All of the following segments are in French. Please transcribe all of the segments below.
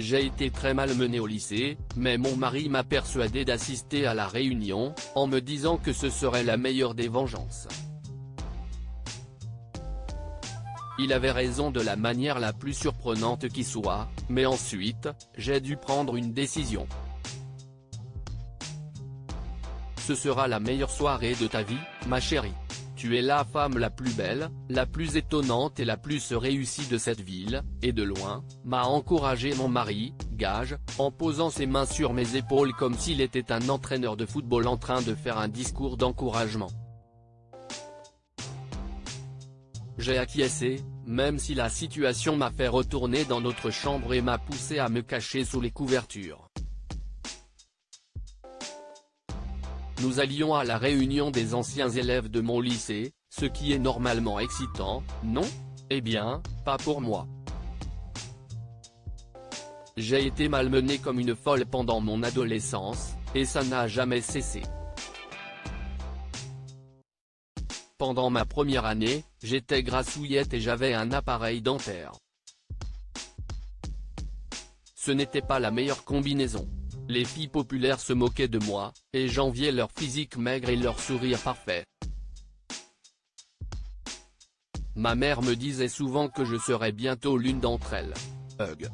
J'ai été très malmené au lycée, mais mon mari m'a persuadé d'assister à la réunion, en me disant que ce serait la meilleure des vengeances. Il avait raison de la manière la plus surprenante qui soit, mais ensuite, j'ai dû prendre une décision. Ce sera la meilleure soirée de ta vie, ma chérie. Tu es la femme la plus belle, la plus étonnante et la plus réussie de cette ville, et de loin, m'a encouragé mon mari, Gage, en posant ses mains sur mes épaules comme s'il était un entraîneur de football en train de faire un discours d'encouragement. J'ai acquiescé, même si la situation m'a fait retourner dans notre chambre et m'a poussé à me cacher sous les couvertures. Nous allions à la réunion des anciens élèves de mon lycée, ce qui est normalement excitant, non? Eh bien, pas pour moi. J'ai été malmené comme une folle pendant mon adolescence, et ça n'a jamais cessé. Pendant ma première année, j'étais grassouillette et j'avais un appareil dentaire. Ce n'était pas la meilleure combinaison. Les filles populaires se moquaient de moi, et j'enviais leur physique maigre et leur sourire parfait. Ma mère me disait souvent que je serais bientôt l'une d'entre elles. Hug.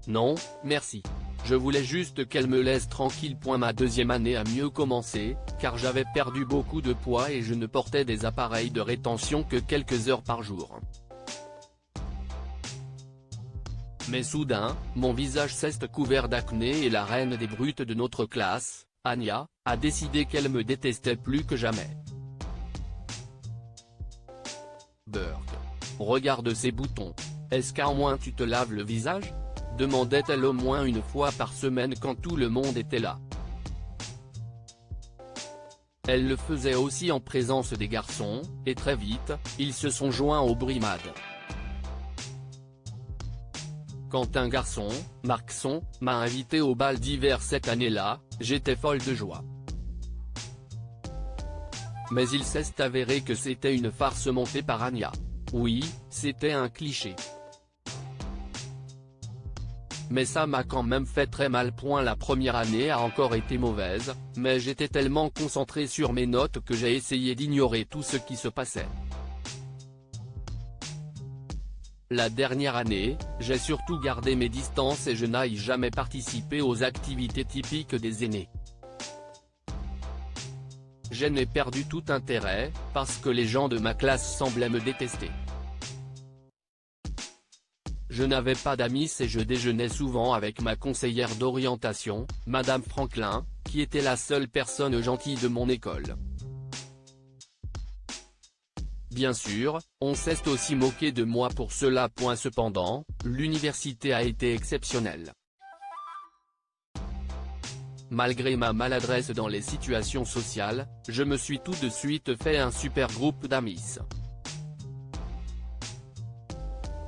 Non, merci. Je voulais juste qu'elle me laisse tranquille. Ma deuxième année a mieux commencé, car j'avais perdu beaucoup de poids et je ne portais des appareils de rétention que quelques heures par jour. Mais soudain, mon visage s'est couvert d'acné et la reine des brutes de notre classe, Anya, a décidé qu'elle me détestait plus que jamais. Burk. Regarde ces boutons. Est-ce qu'au moins tu te laves le visage? Demandait-elle au moins une fois par semaine quand tout le monde était là. Elle le faisait aussi en présence des garçons, et très vite, ils se sont joints aux brimades. Quand un garçon, Markson, m'a invité au bal d'hiver cette année-là, j'étais folle de joie. Mais il s'est avéré que c'était une farce montée par Anya. Oui, c'était un cliché. Mais ça m'a quand même fait très mal. La première année a encore été mauvaise, mais j'étais tellement concentré sur mes notes que j'ai essayé d'ignorer tout ce qui se passait. La dernière année, j'ai surtout gardé mes distances et je n'ai jamais participé aux activités typiques des aînés. Je n'ai perdu tout intérêt, parce que les gens de ma classe semblaient me détester. Je n'avais pas d'amis et je déjeunais souvent avec ma conseillère d'orientation, Madame Franklin, qui était la seule personne gentille de mon école. Bien sûr, on s'est aussi moqué de moi pour cela. Cependant, l'université a été exceptionnelle. Malgré ma maladresse dans les situations sociales, je me suis tout de suite fait un super groupe d'amis.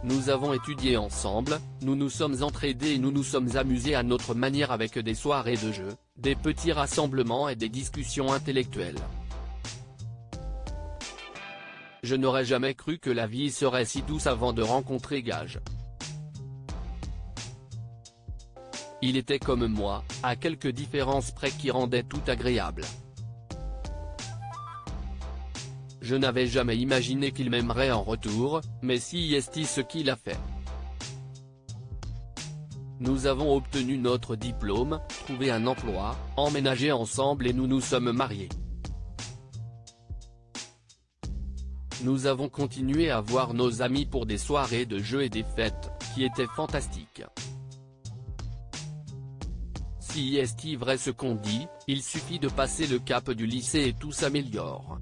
Nous avons étudié ensemble, nous nous sommes entraidés et nous nous sommes amusés à notre manière avec des soirées de jeux, des petits rassemblements et des discussions intellectuelles. Je n'aurais jamais cru que la vie serait si douce avant de rencontrer Gage. Il était comme moi, à quelques différences près qui rendaient tout agréable. Je n'avais jamais imaginé qu'il m'aimerait en retour, mais si est ce qu'il a fait. Nous avons obtenu notre diplôme, trouvé un emploi, emménagé ensemble et nous nous sommes mariés. Nous avons continué à voir nos amis pour des soirées de jeux et des fêtes, qui étaient fantastiques. Si est vrai ce qu'on dit, il suffit de passer le cap du lycée et tout s'améliore.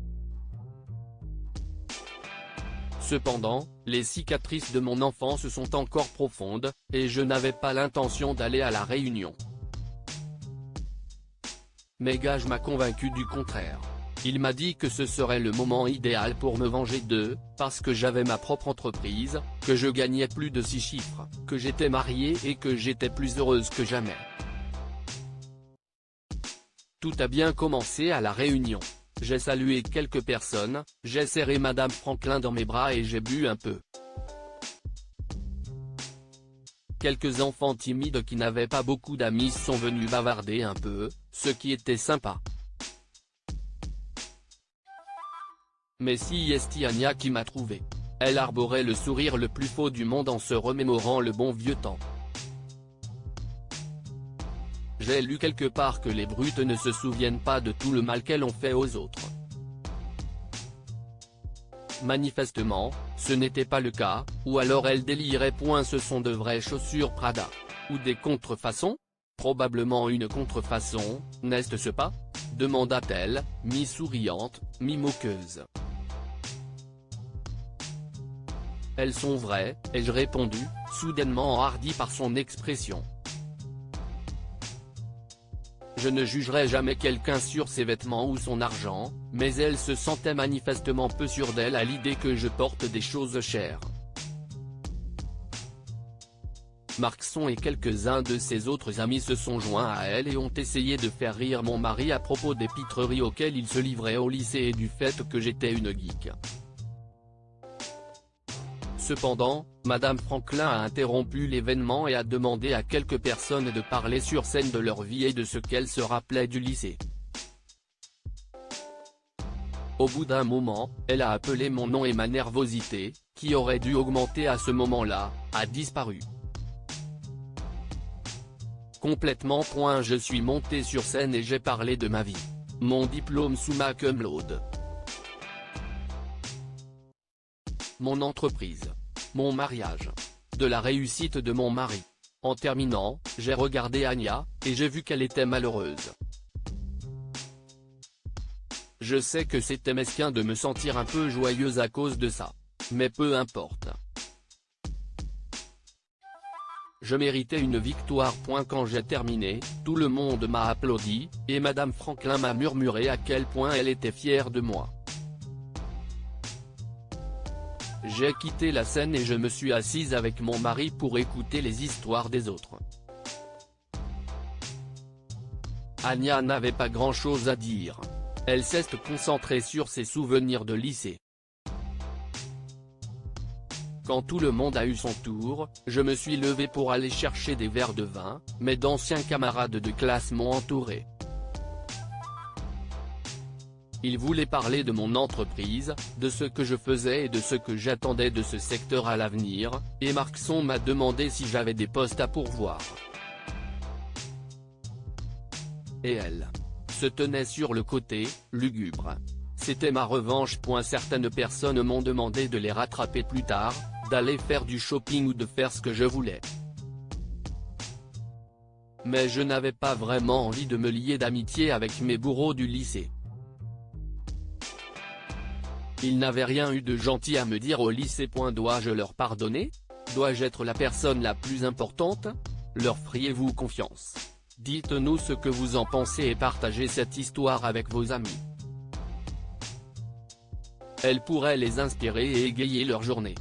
Cependant, les cicatrices de mon enfance sont encore profondes, et je n'avais pas l'intention d'aller à la réunion. Mais Gage m'a convaincu du contraire. Il m'a dit que ce serait le moment idéal pour me venger d'eux, parce que j'avais ma propre entreprise, que je gagnais plus de 6 chiffres, que j'étais mariée et que j'étais plus heureuse que jamais. Tout a bien commencé à la réunion. J'ai salué quelques personnes, j'ai serré Madame Franklin dans mes bras et j'ai bu un peu. quelques enfants timides qui n'avaient pas beaucoup d'amis sont venus bavarder un peu, ce qui était sympa. Mais si est Anya qui m'a trouvé. Elle arborait le sourire le plus faux du monde en se remémorant le bon vieux temps. J'ai lu quelque part que les brutes ne se souviennent pas de tout le mal qu'elles ont fait aux autres. Manifestement, ce n'était pas le cas, ou alors elle délirait. Ce sont de vraies chaussures Prada. Ou des contrefaçons? Probablement une contrefaçon, n'est-ce pas? Demanda-t-elle, mi-souriante, mi-moqueuse. Elles sont vraies, ai-je répondu, soudainement enhardi par son expression. Je ne jugerai jamais quelqu'un sur ses vêtements ou son argent, mais elle se sentait manifestement peu sûre d'elle à l'idée que je porte des choses chères. Marcson et quelques-uns de ses autres amis se sont joints à elle et ont essayé de faire rire mon mari à propos des pitreries auxquelles il se livrait au lycée et du fait que j'étais une geek. Cependant, Madame Franklin a interrompu l'événement et a demandé à quelques personnes de parler sur scène de leur vie et de ce qu'elles se rappelaient du lycée. Au bout d'un moment, elle a appelé mon nom et ma nervosité, qui aurait dû augmenter à ce moment-là, a disparu. Complètement. Je suis monté sur scène et j'ai parlé de ma vie. Mon diplôme summa cum laude. Mon entreprise. Mon mariage. De la réussite de mon mari. En terminant, j'ai regardé Anya, et j'ai vu qu'elle était malheureuse. Je sais que c'était mesquin de me sentir un peu joyeuse à cause de ça. Mais peu importe. Je méritais une victoire. Quand j'ai terminé, tout le monde m'a applaudi, et Madame Franklin m'a murmuré à quel point elle était fière de moi. J'ai quitté la scène et je me suis assise avec mon mari pour écouter les histoires des autres. Anya n'avait pas grand-chose à dire. Elle s'est concentrée sur ses souvenirs de lycée. Quand tout le monde a eu son tour, je me suis levé pour aller chercher des verres de vin, mais d'anciens camarades de classe m'ont entouré. Ils voulaient parler de mon entreprise, de ce que je faisais et de ce que j'attendais de ce secteur à l'avenir, et Marcson m'a demandé si j'avais des postes à pourvoir. Et elle se tenait sur le côté, lugubre. C'était ma revanche. Certaines personnes m'ont demandé de les rattraper plus tard, d'aller faire du shopping ou de faire ce que je voulais. Mais je n'avais pas vraiment envie de me lier d'amitié avec mes bourreaux du lycée. Ils n'avaient rien eu de gentil à me dire au lycée. Dois-je leur pardonner? Dois-je être la personne la plus importante? Leur feriez-vous confiance? Dites-nous ce que vous en pensez et partagez cette histoire avec vos amis. Elle pourrait les inspirer et égayer leur journée.